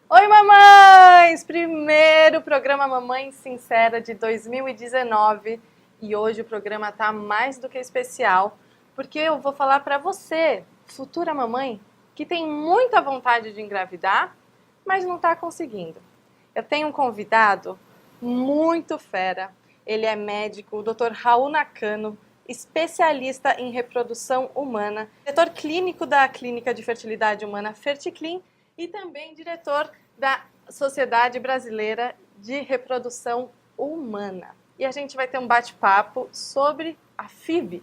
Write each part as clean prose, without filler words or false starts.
Oi, mamães! Primeiro programa Mamãe Sincera de 2019 e hoje o programa tá mais do que especial porque eu vou falar para você, futura mamãe, que tem muita vontade de engravidar, mas não está conseguindo. Eu tenho um convidado muito fera. Ele é médico, o Dr. Raul Nakano, especialista em reprodução humana, diretor clínico da Clínica de Fertilidade Humana Ferticlin e também diretor da Sociedade Brasileira de Reprodução Humana. E a gente vai ter um bate-papo sobre a FIV,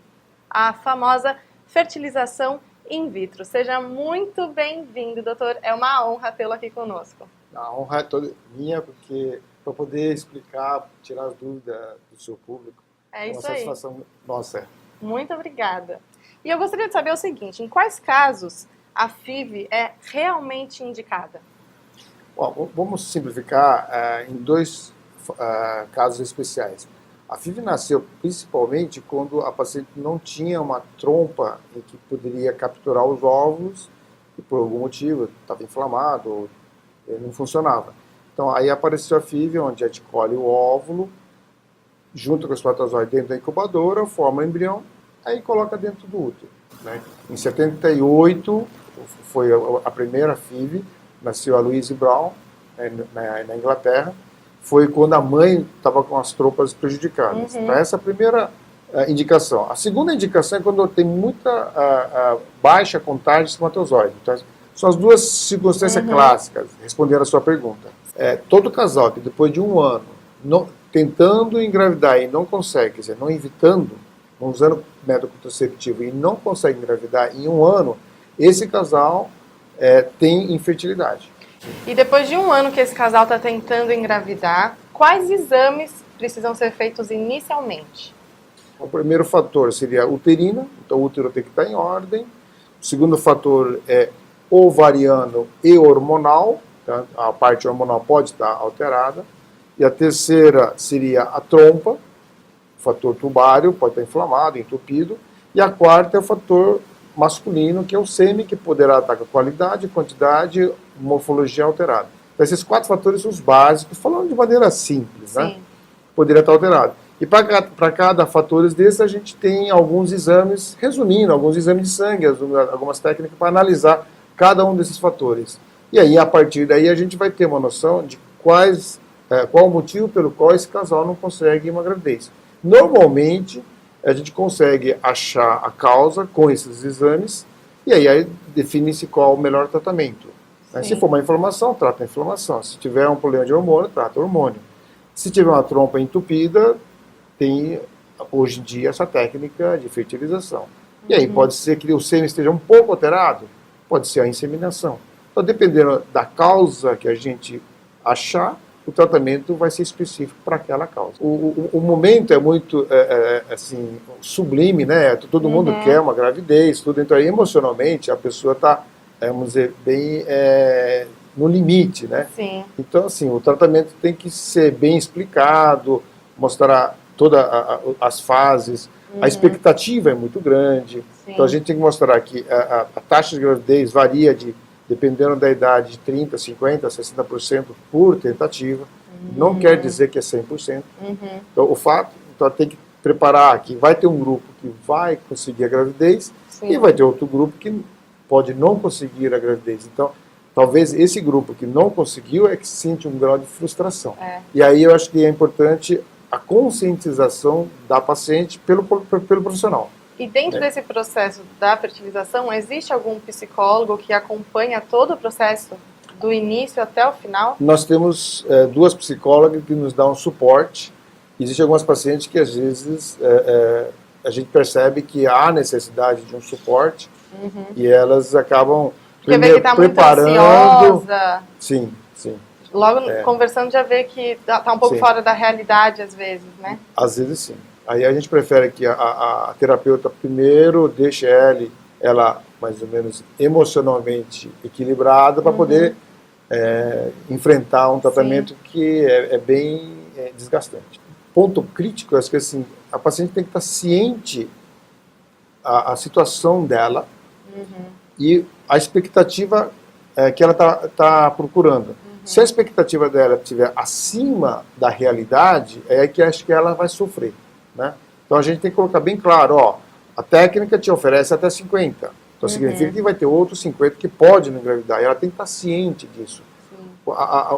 a famosa fertilização in vitro. Seja muito bem-vindo, doutor. É uma honra tê-lo aqui conosco. A honra é toda minha, porque para poder explicar, tirar as dúvidas do seu público, É isso uma aí. satisfação nossa. Muito obrigada. E eu gostaria de saber o seguinte, em quais casos a FIV é realmente indicada? Bom, vamos simplificar em dois casos especiais. A FIV nasceu principalmente quando a paciente não tinha uma trompa em que poderia capturar os óvulos e por algum motivo estava inflamado ou não funcionava. Então aí apareceu a FIV, onde a gente colhe o óvulo junto com o espermatozoide dentro da incubadora, forma o embrião, aí coloca dentro do útero. Né? Em 78 foi a primeira FIV, nasceu a Louise Brown, na Inglaterra, foi quando a mãe estava com as trompas prejudicadas. Então essa é a primeira indicação. A segunda indicação é quando tem muita baixa contagem de espermatozoide. Então, são as duas circunstâncias clássicas, respondendo a sua pergunta. Todo casal que depois de um ano tentando engravidar e não consegue, quer dizer, não evitando, não usando método contraceptivo e não consegue engravidar em um ano, esse casal tem infertilidade. E depois de um ano que esse casal está tentando engravidar, quais exames precisam ser feitos inicialmente? O primeiro fator seria uterina, então o útero tem que estar em ordem. O segundo fator é ovariano e hormonal, tá? A parte hormonal pode estar alterada. E a terceira seria a trompa, o fator tubário, pode estar inflamado, entupido. E a quarta é o fator masculino, que é o sêmen, que poderá estar com qualidade, quantidade, morfologia alterada. Então, esses quatro fatores são os básicos, falando de maneira simples, né? Poderia estar alterado. E para cada fator desses, a gente tem alguns exames, resumindo, alguns exames de sangue, algumas técnicas para analisar cada um desses fatores. E aí, a partir daí, a gente vai ter uma noção de qual o motivo pelo qual esse casal não consegue uma gravidez. Normalmente, a gente consegue achar a causa com esses exames e aí define-se qual o melhor tratamento. Se for uma inflamação, trata a inflamação. Se tiver um problema de hormônio, trata o hormônio. Se tiver uma trompa entupida, tem hoje em dia essa técnica de fertilização. E aí pode ser que o sêmen esteja um pouco alterado, pode ser a inseminação. Então, dependendo da causa que a gente achar, o tratamento vai ser específico para aquela causa. O momento é muito assim, sublime, né? Todo mundo quer uma gravidez, tudo. Então, emocionalmente, a pessoa está, vamos dizer, bem no limite, né? Sim. Então, assim, o tratamento tem que ser bem explicado, mostrar todas as fases. A expectativa é muito grande. Sim. Então, a gente tem que mostrar que a taxa de gravidez varia dependendo da idade, de 30%, 50%, 60% por tentativa. Não quer dizer que é 100%. Então, então tem que preparar que vai ter um grupo que vai conseguir a gravidez e vai ter outro grupo que pode não conseguir a gravidez. Então, talvez esse grupo que não conseguiu é que sente um grau de frustração. E aí eu acho que é importante a conscientização da paciente pelo profissional. E dentro desse processo da fertilização, existe algum psicólogo que acompanha todo o processo, do início até o final? Nós temos duas psicólogas que nos dão suporte. Existem algumas pacientes que, às vezes, a gente percebe que há necessidade de um suporte e elas acabam primeiro tá preparando... muito ansiosa. Sim. Logo conversando já vê que está um pouco fora da realidade, às vezes, né? Às vezes, sim. Aí a gente prefere que a terapeuta primeiro deixe ela mais ou menos emocionalmente equilibrada para poder enfrentar um tratamento que é bem desgastante. Ponto crítico, acho que assim, a paciente tem que estar ciente a situação dela e a expectativa que ela está procurando. Se a expectativa dela estiver acima da realidade, é que acho que ela vai sofrer, né? Então a gente tem que colocar bem claro, ó, a técnica te oferece até 50. Então significa que vai ter outros 50 que pode não engravidar. E ela tem que estar ciente disso.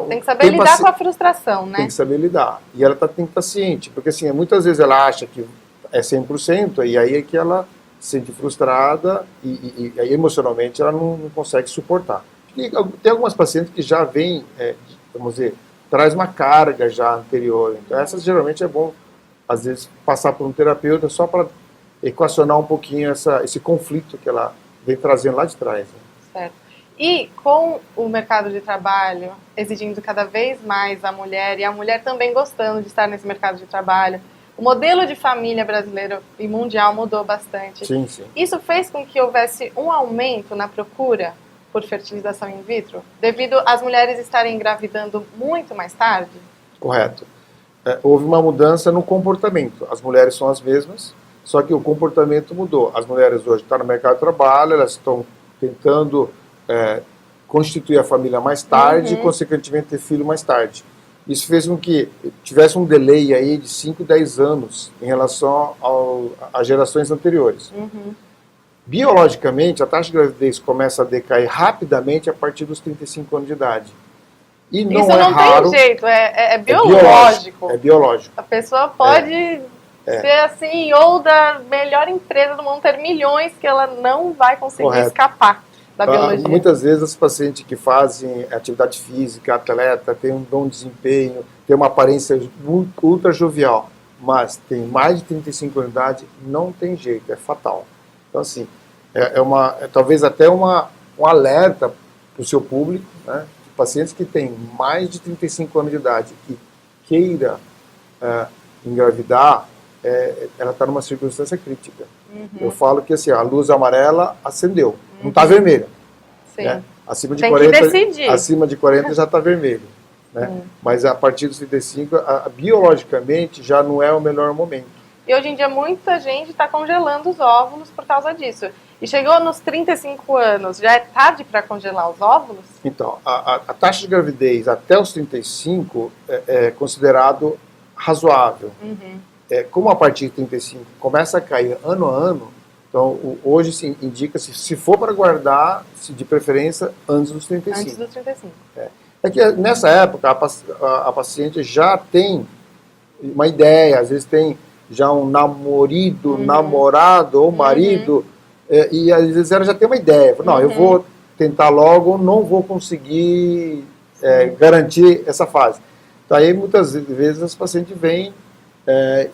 Tem que saber lidar com a frustração, né? Tem que saber lidar. E ela tem que estar ciente. Porque assim, muitas vezes ela acha que é 100%, e aí é que ela se sente frustrada e aí emocionalmente ela não consegue suportar. E tem algumas pacientes que já vêm, vamos dizer, traz uma carga já anterior. Então essas geralmente é bom, às vezes, passar por um terapeuta só para equacionar um pouquinho esse conflito que ela vem trazendo lá de trás. Né? Certo. E com o mercado de trabalho exigindo cada vez mais a mulher, e a mulher também gostando de estar nesse mercado de trabalho, o modelo de família brasileiro e mundial mudou bastante. Sim, sim. Isso fez com que houvesse um aumento na procura por fertilização in vitro, devido às mulheres estarem engravidando muito mais tarde? Correto. Houve uma mudança no comportamento. As mulheres são as mesmas, só que o comportamento mudou. As mulheres hoje estão no mercado de trabalho, elas estão tentando constituir a família mais tarde e, consequentemente, ter filho mais tarde. Isso fez com que tivesse um delay aí de 5, 10 anos em relação às gerações anteriores. Biologicamente, a taxa de gravidez começa a decair rapidamente a partir dos 35 anos de idade. E não isso é não raro, tem jeito, é biológico. É biológico. A pessoa pode ser assim, ou da melhor empresa do mundo, ter milhões, que ela não vai conseguir escapar da biologia. Muitas vezes as pacientes que fazem atividade física, atleta, têm um bom desempenho, têm uma aparência ultra jovial, mas tem mais de 35 anos de idade, não tem jeito, é fatal. Então, assim, talvez até um alerta para o seu público, né? Pacientes que têm mais de 35 anos de idade e queira engravidar, ela está numa circunstância crítica. Eu falo que assim, a luz amarela acendeu, não está vermelha. Sim. Né? Acima de Tem 40, que decidir. Acima de 40 já está vermelho. Né? Mas a partir dos 35, biologicamente, já não é o melhor momento. E hoje em dia muita gente está congelando os óvulos por causa disso. E chegou nos 35 anos, já é tarde para congelar os óvulos? Então, a taxa de gravidez até os 35 é considerado razoável. Como a partir de 35 começa a cair ano a ano, então hoje se indica se for para guardar, de preferência antes dos 35. Antes dos 35. É que nessa época a paciente já tem uma ideia, às vezes tem já um namorado ou marido, e às vezes ela já tem uma ideia. Não, eu vou tentar logo, não vou conseguir garantir essa fase. Então, aí muitas vezes as pacientes vêm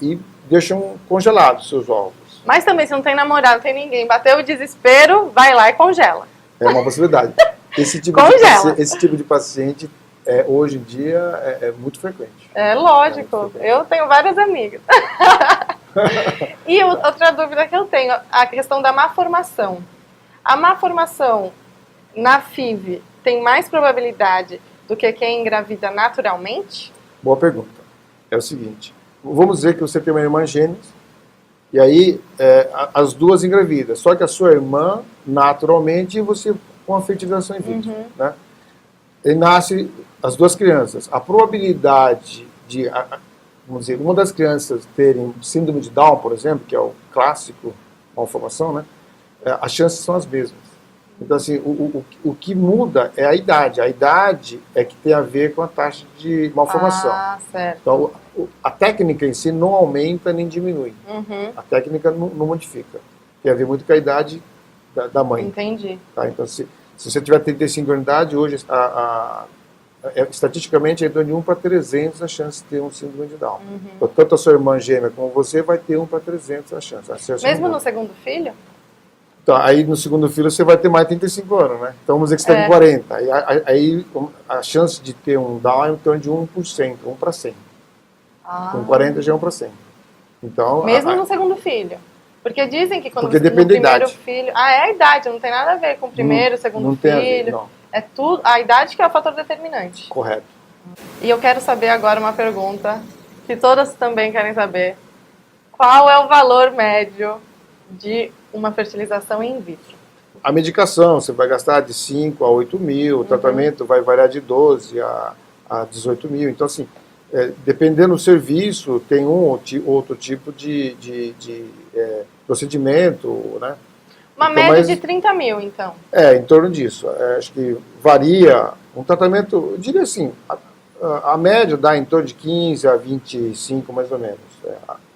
e deixam congelados seus óvulos. Mas também se não tem namorado, não tem ninguém, bateu o desespero, vai lá e congela. É uma possibilidade. Esse tipo de paciente hoje em dia é muito frequente. É lógico, eu tenho várias amigas. E outra dúvida que eu tenho, a questão da má formação. A má formação na FIV tem mais probabilidade do que quem engravida naturalmente? Boa pergunta. É o seguinte, vamos dizer que você tem uma irmã gêmeas, e aí as duas engravidam, só que a sua irmã naturalmente e você com a fertilização in vitro. Né? E nasce as duas crianças. A probabilidade de, vamos dizer, uma das crianças terem síndrome de Down, por exemplo, que é o clássico malformação, né? As chances são as mesmas. Então, assim, o que muda é a idade. A idade é que tem a ver com a taxa de malformação. Ah, certo. Então, a técnica em si não aumenta nem diminui. A técnica não modifica. Tem a ver muito com a idade da mãe. Entendi. Tá? Então, se você tiver 35 anos de idade, hoje, estatisticamente, é de 1 para 300 a chance de ter um síndrome de Down. Então, tanto a sua irmã gêmea como você vai ter 1 para 300 a chance. Mesmo no segundo filho? Então, aí no segundo filho você vai ter mais de 35 anos, né? Então vamos dizer que você está com 40. Aí a chance de ter um Down é em torno de 1%, 1 para 100. Com 40 já é 1 para 100. Então, mesmo no segundo filho? Porque dizem que quando porque no depende da primeiro idade. filho... é a idade, não tem nada a ver com o primeiro, segundo não filho. Tem a ver, não. É tudo, a idade que é o fator determinante. Correto. E eu quero saber agora uma pergunta que todas também querem saber. Qual é o valor médio de uma fertilização in vitro? a medicação, você vai gastar de 5 a 8 mil, o tratamento vai variar de 12 a 18 mil. Então, assim, dependendo do serviço, tem outro tipo de procedimento, né? Uma Então, média de 30 mil, então. em torno disso. Acho que varia. Um tratamento, eu diria assim, a média dá em torno de 15 a 25, mais ou menos.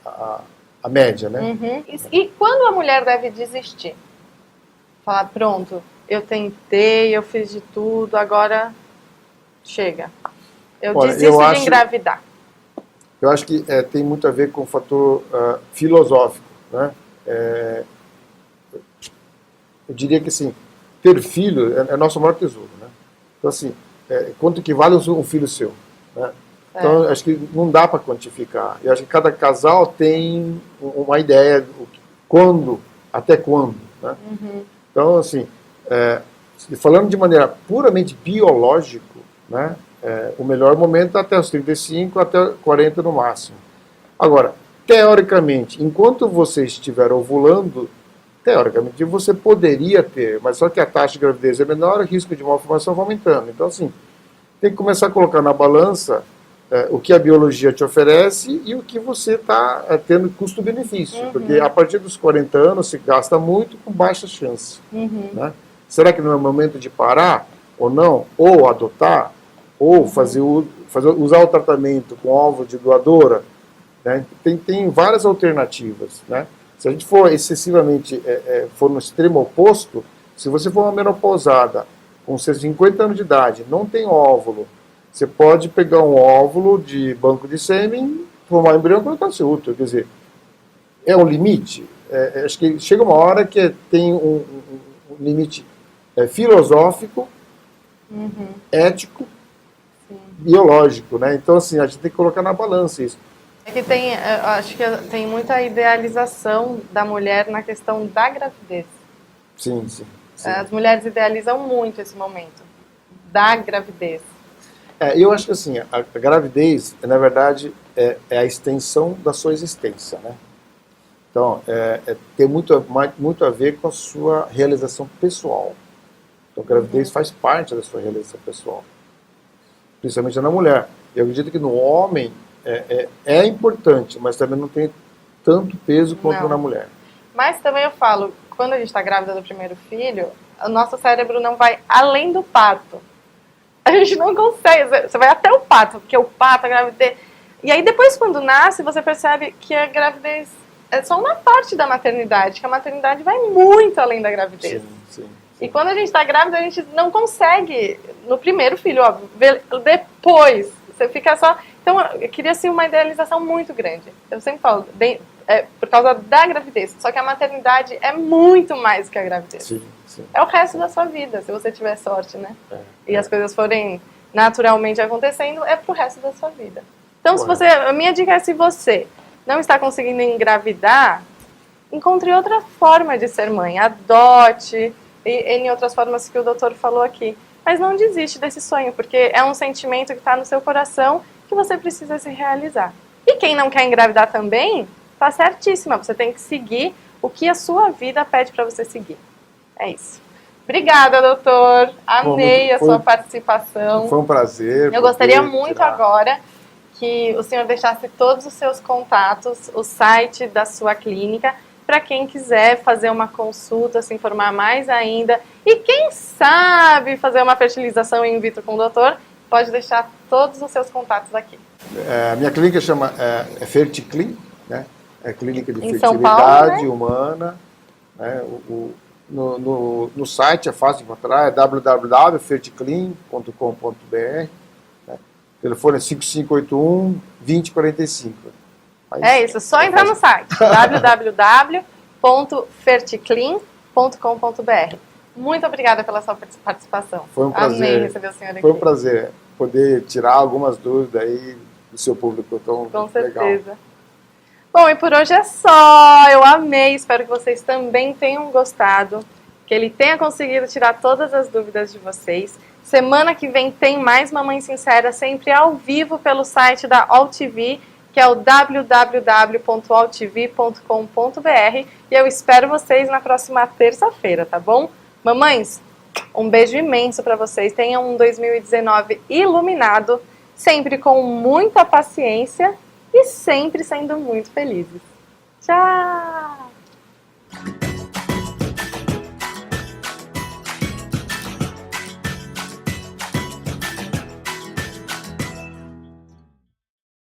A média, né? Uhum. E quando a mulher deve desistir? Falar, pronto, eu tentei, eu fiz de tudo, agora chega. Eu Olha, desisto de engravidar. Eu acho que tem muito a ver com o fator filosófico, né? Eu diria que, assim, ter filho é nosso maior tesouro, né? Então, assim, quanto que vale um filho seu, né? Então, acho que não dá para quantificar. Eu acho que cada casal tem uma ideia de quando, até quando, né? Então, assim, falando de maneira puramente biológica, né? O melhor momento é até os 35, até 40 no máximo. Agora, teoricamente, enquanto você estiver ovulando, teoricamente você poderia ter, mas só que a taxa de gravidez é menor, o risco de malformação vai aumentando. Então, assim, tem que começar a colocar na balança o que a biologia te oferece e o que você está tendo custo-benefício. Porque a partir dos 40 anos se gasta muito com baixa chance. Né? Será que não é o momento de parar ou não? Ou adotar? Ou usar o tratamento com óvulo de doadora? Né? Tem várias alternativas. Né? Se a gente for excessivamente, for no extremo oposto, se você for uma menopausada com seus 50 anos de idade, não tem óvulo, você pode pegar um óvulo de banco de sêmen, formar um embrião e colocar no seu útero. Quer dizer, é um limite? Acho que chega uma hora que tem um limite filosófico, ético, biológico, né? Então, assim, a gente tem que colocar na balança isso. É que acho que tem muita idealização da mulher na questão da gravidez. Sim. As mulheres idealizam muito esse momento da gravidez. Eu acho que assim, a gravidez, na verdade, é a extensão da sua existência, né? Então, tem muito a ver com a sua realização pessoal. Então, a gravidez faz parte da sua realização pessoal, principalmente na mulher. Eu acredito que no homem é importante, mas também não tem tanto peso quanto na mulher. Mas também eu falo, quando a gente está grávida do primeiro filho, o nosso cérebro não vai além do parto. A gente não consegue, você vai até o parto, porque o parto, a gravidez... E aí depois quando nasce, você percebe que a gravidez é só uma parte da maternidade, que a maternidade vai muito além da gravidez. Sim. E quando a gente está grávida, a gente não consegue, no primeiro filho, óbvio, depois, você fica só... Então, eu queria, assim, uma idealização muito grande. Eu sempre falo, por causa da gravidez. Só que a maternidade é muito mais que a gravidez. Sim. É o resto da sua vida, se você tiver sorte, né? E as coisas forem naturalmente acontecendo, é pro resto da sua vida. Então, a minha dica é, se você não está conseguindo engravidar, encontre outra forma de ser mãe. Adote, e em outras formas que o doutor falou aqui. Mas não desiste desse sonho, porque é um sentimento que está no seu coração que você precisa se realizar. E quem não quer engravidar também, tá certíssima. Você tem que seguir o que a sua vida pede para você seguir. É isso. Obrigada, doutor. Amei a sua participação. Foi um prazer. Eu gostaria muito agora que o senhor deixasse todos os seus contatos, o site da sua clínica, para quem quiser fazer uma consulta, se informar mais ainda. E quem sabe fazer uma fertilização in vitro com o doutor, pode deixar todos os seus contatos aqui. A minha clínica chama Ferticlin, né? É clínica de em fertilidade São Paulo, né? humana. Né? No site é fácil de encontrar, é www.ferticlin.com.br. Né? O telefone é 5581-2045. É isso, só entrar no site www.ferticlin.com.br. Muito obrigada pela sua participação. Foi um prazer. Amei receber o senhor aqui. Foi um prazer poder tirar algumas dúvidas aí do seu público tão legal. Com certeza. Bom, e por hoje é só. Eu amei, espero que vocês também tenham gostado, que ele tenha conseguido tirar todas as dúvidas de vocês. Semana que vem tem mais Mamãe Sincera, sempre ao vivo pelo site da AllTV, que é o www.alltv.com.br, e eu espero vocês na próxima terça-feira, tá bom? Mamães, um beijo imenso para vocês. Tenham um 2019 iluminado, sempre com muita paciência e sempre sendo muito felizes. Tchau!